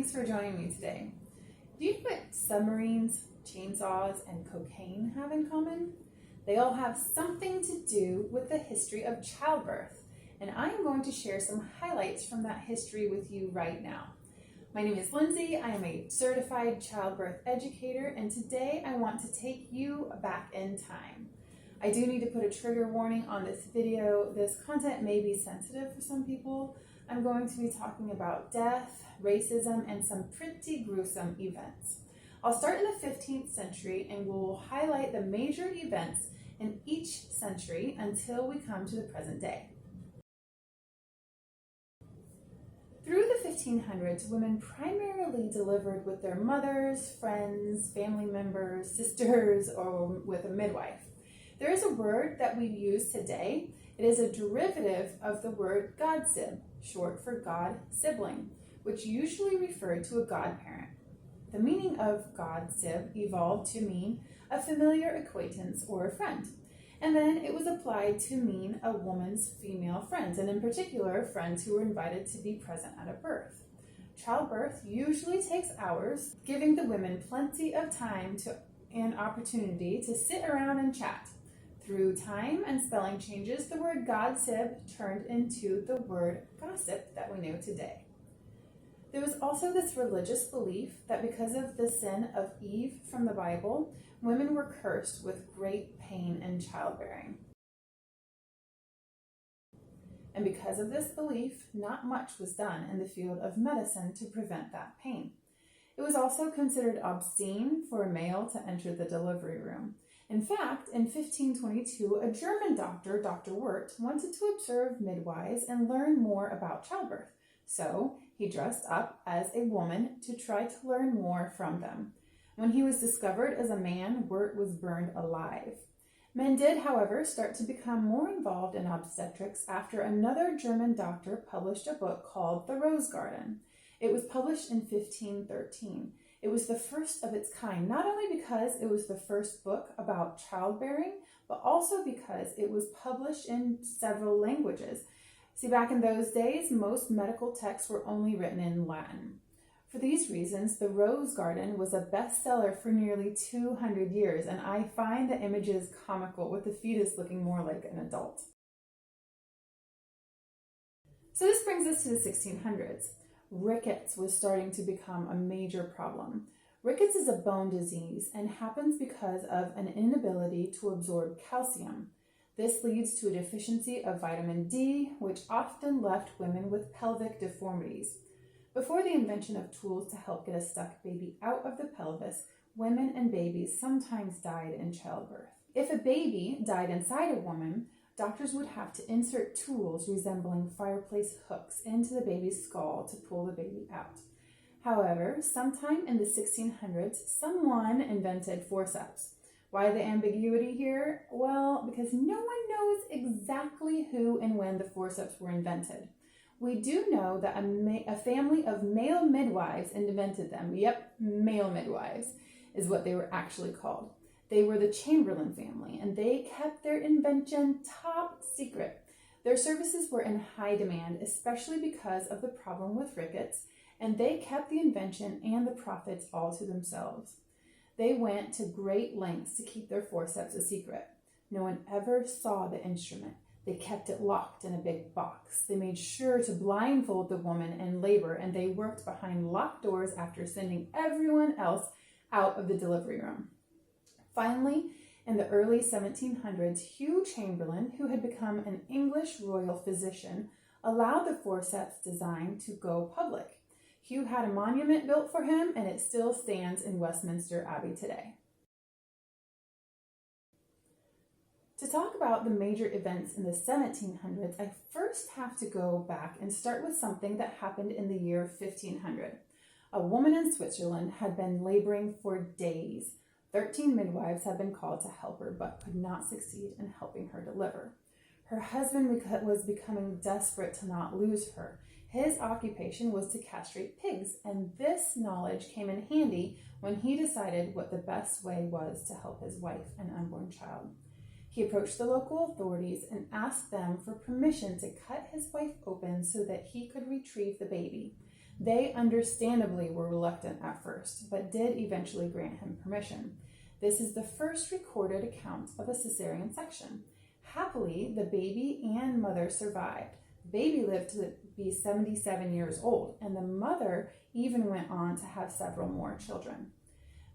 Thanks for joining me today. Do you know what submarines, chainsaws, and cocaine have in common? They all have something to do with the history of childbirth, and I am going to share some highlights from that history with you right now. My name is Lindsay. I am a certified childbirth educator, and today I want to take you back in time. I do need to put a trigger warning on this video. This content may be sensitive for some people. I'm going to be talking about death, racism, and some pretty gruesome events. I'll start in the 15th century and we'll highlight the major events in each century until we come to the present day. Through the 1500s, women primarily delivered with their mothers, friends, family members, sisters, or with a midwife. There is a word that we use today. It is a derivative of the word godsib, short for god sibling, which usually referred to a godparent. The meaning of godsib evolved to mean a familiar acquaintance or a friend, and then it was applied to mean a woman's female friends, and in particular, friends who were invited to be present at a birth. Childbirth usually takes hours, giving the women plenty of time and opportunity to sit around and chat. Through time and spelling changes, the word godsib turned into the word gossip that we know today. There was also this religious belief that because of the sin of Eve from the Bible, women were cursed with great pain in childbearing. And because of this belief, not much was done in the field of medicine to prevent that pain. It was also considered obscene for a male to enter the delivery room. In fact, in 1522, a German doctor, Dr. Wirt, wanted to observe midwives and learn more about childbirth. So he dressed up as a woman to try to learn more from them. When he was discovered as a man, Wirt was burned alive. Men did, however, start to become more involved in obstetrics after another German doctor published a book called The Rose Garden. It was published in 1513. It was the first of its kind, not only because it was the first book about childbearing, but also because it was published in several languages. See, back in those days, most medical texts were only written in Latin. For these reasons, The Rose Garden was a bestseller for nearly 200 years, and I find the images comical, with the fetus looking more like an adult. So this brings us to the 1600s. Rickets was starting to become a major problem. Rickets is a bone disease and happens because of an inability to absorb calcium. This leads to a deficiency of vitamin D, which often left women with pelvic deformities. Before the invention of tools to help get a stuck baby out of the pelvis, women and babies sometimes died in childbirth. If a baby died inside a woman, doctors would have to insert tools resembling fireplace hooks into the baby's skull to pull the baby out. However, sometime in the 1600s, someone invented forceps. Why the ambiguity here? Well, because no one knows exactly who and when the forceps were invented. We do know that a family of male midwives invented them. Yep, male midwives is what they were actually called. They were the Chamberlain family, and they kept their invention top secret. Their services were in high demand, especially because of the problem with rickets, and they kept the invention and the profits all to themselves. They went to great lengths to keep their forceps a secret. No one ever saw the instrument. They kept it locked in a big box. They made sure to blindfold the woman in labor, and they worked behind locked doors after sending everyone else out of the delivery room. Finally, in the early 1700s, Hugh Chamberlain, who had become an English royal physician, allowed the forceps design to go public. Hugh had a monument built for him, and it still stands in Westminster Abbey today. To talk about the major events in the 1700s, I first have to go back and start with something that happened in the year 1500. A woman in Switzerland had been laboring for days. 13 midwives had been called to help her, but could not succeed in helping her deliver. Her husband was becoming desperate to not lose her. His occupation was to castrate pigs, and this knowledge came in handy when he decided what the best way was to help his wife and unborn child. He approached the local authorities and asked them for permission to cut his wife open so that he could retrieve the baby. They understandably were reluctant at first, but did eventually grant him permission. This is the first recorded account of a cesarean section. Happily, the baby and mother survived. The baby lived to be 77 years old, and the mother even went on to have several more children.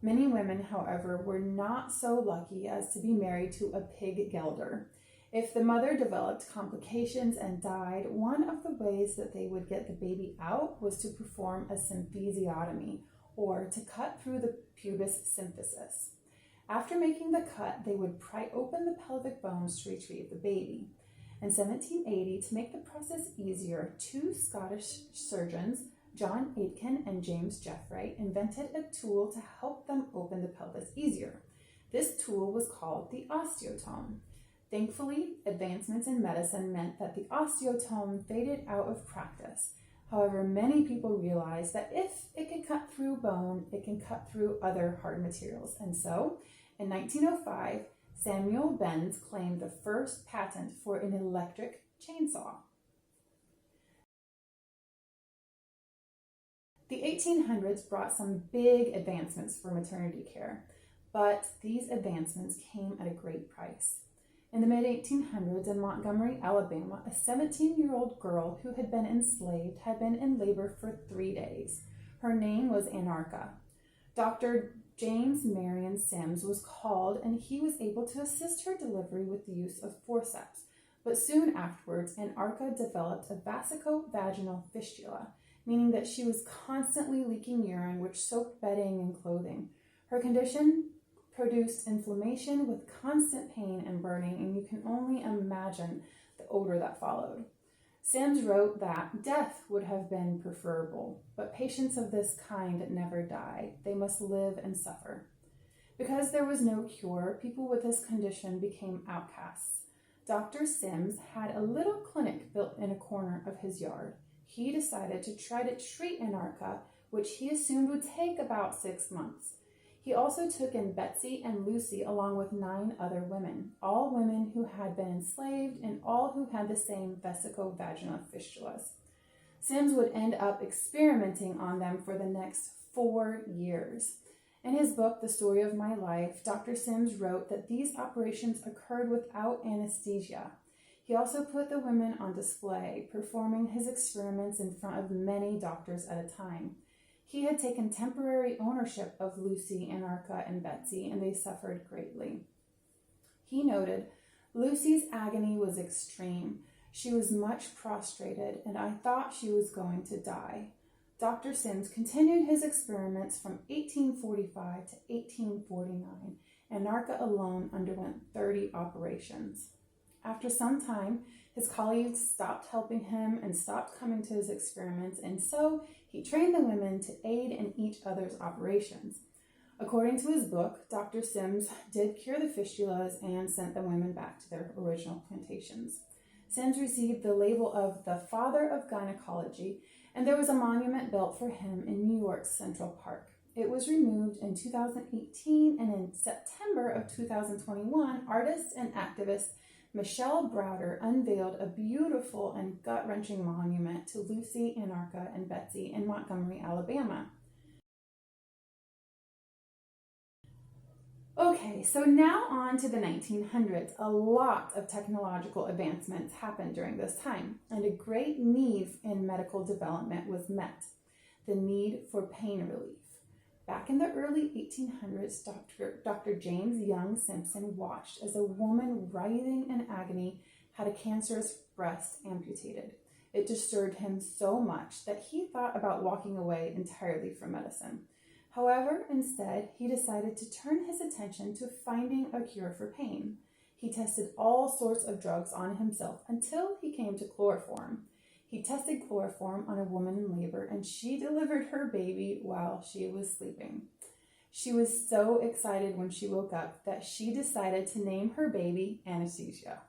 Many women, however, were not so lucky as to be married to a pig gelder. If the mother developed complications and died, one of the ways that they would get the baby out was to perform a symphysiotomy, or to cut through the pubis symphysis. After making the cut, they would pry open the pelvic bones to retrieve the baby. In 1780, to make the process easier, two Scottish surgeons, John Aitken and James Jeffrey, invented a tool to help them open the pelvis easier. This tool was called the osteotome. Thankfully, advancements in medicine meant that the osteotome faded out of practice. However, many people realized that if it can cut through bone, it can cut through other hard materials. And so, in 1905, Samuel Benz claimed the first patent for an electric chainsaw. The 1800s brought some big advancements for maternity care, but these advancements came at a great price. In the mid-1800s in Montgomery, Alabama, a 17-year-old girl who had been enslaved had been in labor for 3 days. Her name was Anarcha. Dr. James Marion Sims was called, and he was able to assist her delivery with the use of forceps. But soon afterwards, Anarcha developed a vesico-vaginal fistula, meaning that she was constantly leaking urine, which soaked bedding and clothing. Her condition produced inflammation with constant pain and burning, and you can only imagine the odor that followed. Sims wrote that death would have been preferable, but patients of this kind never die. They must live and suffer. Because there was no cure, people with this condition became outcasts. Dr. Sims had a little clinic built in a corner of his yard. He decided to try to treat Anarcha, which he assumed would take about 6 months. He also took in Betsy and Lucy along with 9 other women, all women who had been enslaved and all who had the same vesico-vaginal fistulas. Sims would end up experimenting on them for the next 4 years. In his book, The Story of My Life, Dr. Sims wrote that these operations occurred without anesthesia. He also put the women on display, performing his experiments in front of many doctors at a time. He had taken temporary ownership of Lucy, Anarcha, and Betsy, and they suffered greatly. He noted, "Lucy's agony was extreme. She was much prostrated, and I thought she was going to die." Dr. Sims continued his experiments from 1845 to 1849, and Anarcha alone underwent 30 operations. After some time, his colleagues stopped helping him and stopped coming to his experiments, and so he trained the women to aid in each other's operations. According to his book, Dr. Sims did cure the fistulas and sent the women back to their original plantations. Sims received the label of the Father of Gynecology, and there was a monument built for him in New York's Central Park. It was removed in 2018, and in September of 2021, artist and activist Michelle Browder unveiled a beautiful and gut-wrenching monument to Lucy, Anarcha, and Betsy in Montgomery, Alabama. Okay, so now on to the 1900s. A lot of technological advancements happened during this time, and a great need in medical development was met: the need for pain relief. Back in the early 1800s, Dr. James Young Simpson watched as a woman writhing in agony had a cancerous breast amputated. It disturbed him so much that he thought about walking away entirely from medicine. However, instead, he decided to turn his attention to finding a cure for pain. He tested all sorts of drugs on himself until he came to chloroform. He tested chloroform on a woman in labor, and she delivered her baby while she was sleeping. She was so excited when she woke up that she decided to name her baby Anesthesia.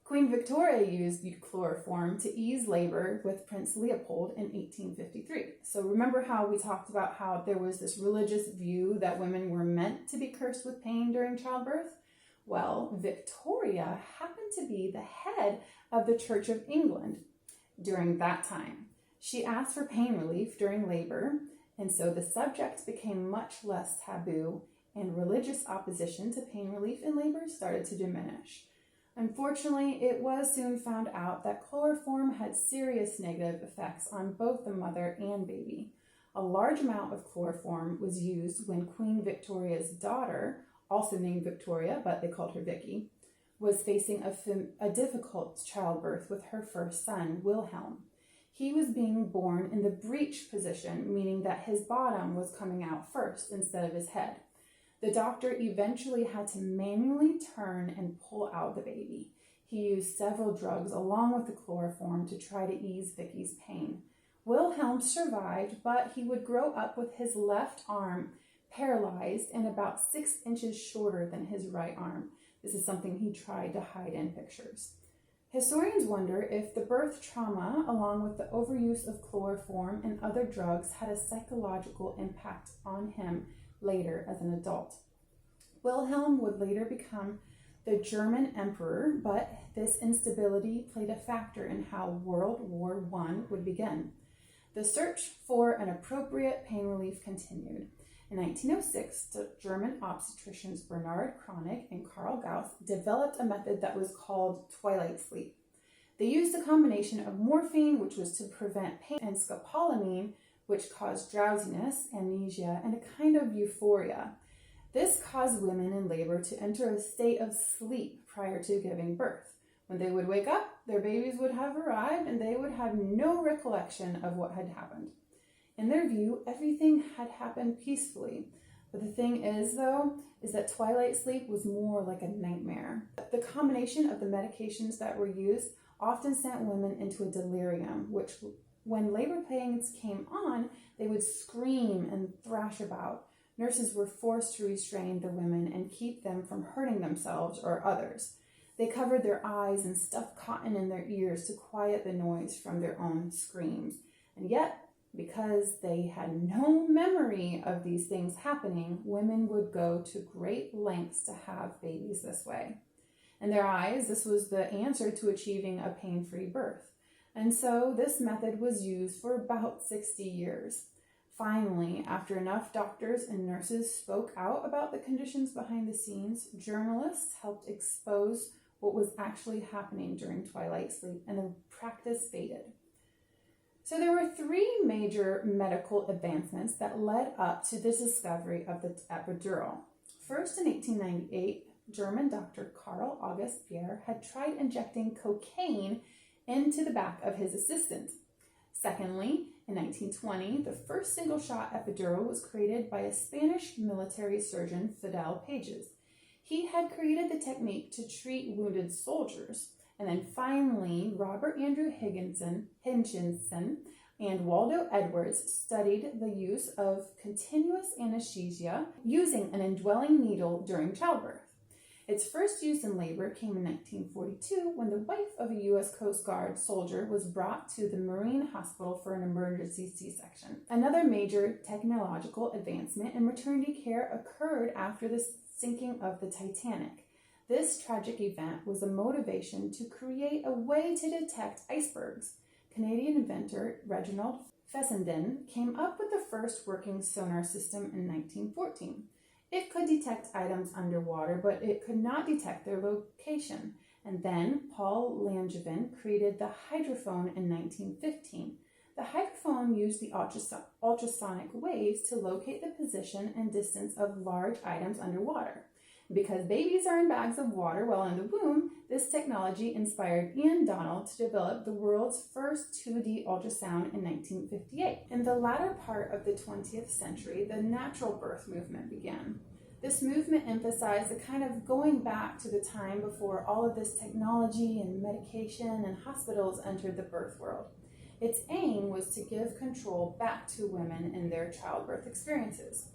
Queen Victoria used chloroform to ease labor with Prince Leopold in 1853. So remember how we talked about how there was this religious view that women were meant to be cursed with pain during childbirth? Well, Victoria happened to be the head of the Church of England during that time. She asked for pain relief during labor, and so the subject became much less taboo, and religious opposition to pain relief in labor started to diminish. Unfortunately, it was soon found out that chloroform had serious negative effects on both the mother and baby. A large amount of chloroform was used when Queen Victoria's daughter, also named Victoria, but they called her Vicky, was facing a difficult childbirth with her first son, Wilhelm. He was being born in the breech position, meaning that his bottom was coming out first instead of his head. The doctor eventually had to manually turn and pull out the baby. He used several drugs along with the chloroform to try to ease Vicky's pain. Wilhelm survived, but he would grow up with his left arm paralyzed and about 6 inches shorter than his right arm. This is something he tried to hide in pictures. Historians wonder if the birth trauma, along with the overuse of chloroform and other drugs, had a psychological impact on him later as an adult. Wilhelm would later become the German emperor, but this instability played a factor in how World War I would begin. The search for an appropriate pain relief continued. In 1906, the German obstetricians Bernhard Kronig and Karl Gauss developed a method that was called twilight sleep. They used a combination of morphine, which was to prevent pain, and scopolamine, which caused drowsiness, amnesia, and a kind of euphoria. This caused women in labor to enter a state of sleep prior to giving birth. When they would wake up, their babies would have arrived and they would have no recollection of what had happened. In their view, everything had happened peacefully. But the thing is, though, is that twilight sleep was more like a nightmare. The combination of the medications that were used often sent women into a delirium, which, when labor pains came on, they would scream and thrash about. Nurses were forced to restrain the women and keep them from hurting themselves or others. They covered their eyes and stuffed cotton in their ears to quiet the noise from their own screams. And yet, because they had no memory of these things happening, women would go to great lengths to have babies this way. In their eyes, this was the answer to achieving a pain-free birth. And so this method was used for about 60 years. Finally, after enough doctors and nurses spoke out about the conditions behind the scenes, journalists helped expose what was actually happening during twilight sleep, and the practice faded. So there were 3 major medical advancements that led up to the discovery of the epidural. First, in 1898, German Dr. Karl August Baer had tried injecting cocaine into the back of his assistant. Secondly, in 1920, the first single-shot epidural was created by a Spanish military surgeon, Fidel Pages. He had created the technique to treat wounded soldiers. And then finally, Robert Andrew Higginson and Waldo Edwards studied the use of continuous anesthesia using an indwelling needle during childbirth. Its first use in labor came in 1942 when the wife of a U.S. Coast Guard soldier was brought to the Marine Hospital for an emergency C-section. Another major technological advancement in maternity care occurred after the sinking of the Titanic. This tragic event was a motivation to create a way to detect icebergs. Canadian inventor Reginald Fessenden came up with the first working sonar system in 1914. It could detect items underwater, but it could not detect their location. And then Paul Langevin created the hydrophone in 1915. The hydrophone used the ultrasonic waves to locate the position and distance of large items underwater. Because babies are in bags of water while in the womb, this technology inspired Ian Donald to develop the world's first 2D ultrasound in 1958. In the latter part of the 20th century, the natural birth movement began. This movement emphasized the kind of going back to the time before all of this technology and medication and hospitals entered the birth world. Its aim was to give control back to women in their childbirth experiences.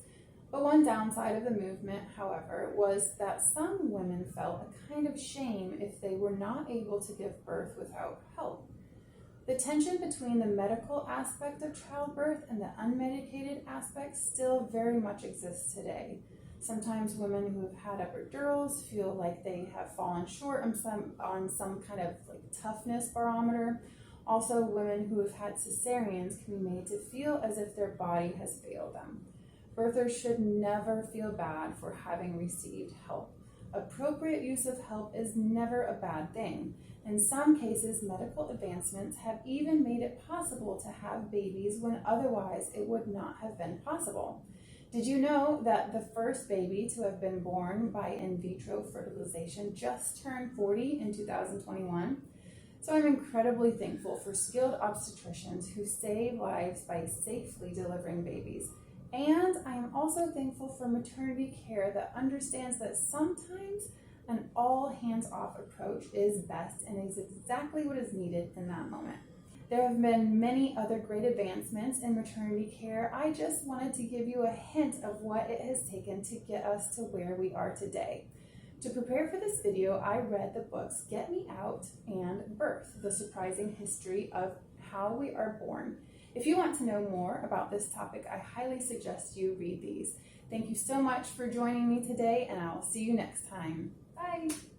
But one downside of the movement, however, was that some women felt a kind of shame if they were not able to give birth without help. The tension between the medical aspect of childbirth and the unmedicated aspect still very much exists today. Sometimes women who have had epidurals feel like they have fallen short on some kind of toughness barometer. Also, women who have had cesareans can be made to feel as if their body has failed them. Birthers should never feel bad for having received help. Appropriate use of help is never a bad thing. In some cases, medical advancements have even made it possible to have babies when otherwise it would not have been possible. Did you know that the first baby to have been born by in vitro fertilization just turned 40 in 2021? So I'm incredibly thankful for skilled obstetricians who save lives by safely delivering babies. And I am also thankful for maternity care that understands that sometimes an all-hands-off approach is best and is exactly what is needed in that moment. There have been many other great advancements in maternity care. I just wanted to give you a hint of what it has taken to get us to where we are today. To prepare for this video, I read the books Get Me Out and Birth, The Surprising History of How We Are Born. If you want to know more about this topic, I highly suggest you read these. Thank you so much for joining me today, and I'll see you next time. Bye.